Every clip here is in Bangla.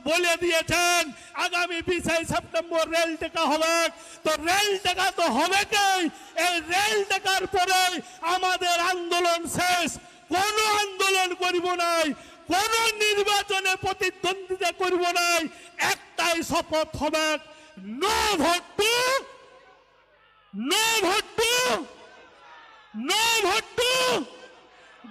বলে দিয়েছেন আগামী 20 সেপ্টেম্বর রেল টেকা হবে। তো রেল টেকা তো হবে কি, এই রেল টেকার পরে আমাদের আন্দোলন শেষ। কোন আন্দোলন করব নাই, কোন নির্বাচনে প্রতিদ্বন্দ্বিতা করব নাই, একটাই শপথ হবে, no vote to, no vote to, no vote to.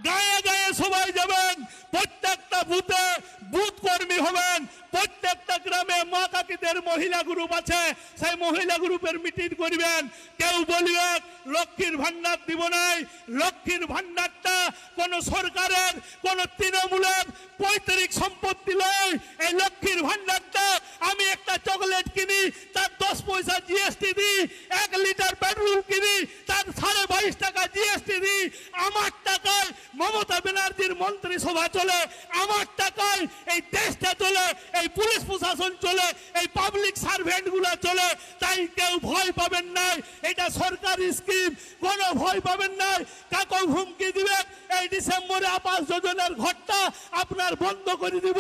গায়ে গায়ে সবাই যাবেন, প্রত্যেকটা বুথে বুথ কর্মী হবেন, প্রত্যেকটা গ্রামে মা কাকিদের মহিলা গ্রুপ আছে, সেই মহিলা গ্রুপের মিটিং করবেন। কেউ বলবে লক্ষ্মীর ভান্ডার দিব নাই, লক্ষ্মীর ভান্ডারটা কোন সরকারের কোন তৃণমূলের পৈতৃক সম্পত্তি নয়। এই লক্ষ্মীর ভান্ডারটা আমি একটা চকলেট কিনি তার 10 পয়সা জিএসটি দিই, 1 লিটার পেট্রোল কিনি তার 22.5 টাকা জিএসটি দিই। আমার টাকায় মমতা ব্যানার্জির মন্ত্রিসভা চলে, আমার টাকায় এই দেশটা চলে, এই পুলিশ প্রশাসন চলে, এই পাবলিক সার্ভেন্ট গুলা চলে। তাই কেউ ভয় পাবেন নাই, এটা সরকারি স্কিম, কোনো ভয় পাবেন নাই। কাকে হুমকি দিবে এই ডিসেম্বরে আবাস যোজনার ঘরটা আপনার বন্ধ করে দিব,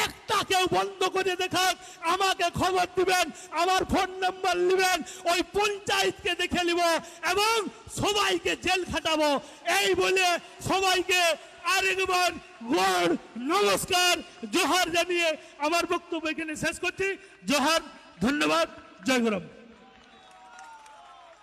একটা কেউ বন্ধ করে দেখান আমাকে খবর দিবেন, আমার ফোন নাম্বার নেবেন, ওই পঞ্চায়েতকে দেখে নিব এবং সবাইকে জেল খাটাবো। এই বলে সবাইকে আরেকবার গড় নমস্কার জোহার জানিয়ে আমার বক্তব্য এখানে শেষ করছি। জোহার, ধন্যবাদ, জয় গুরু।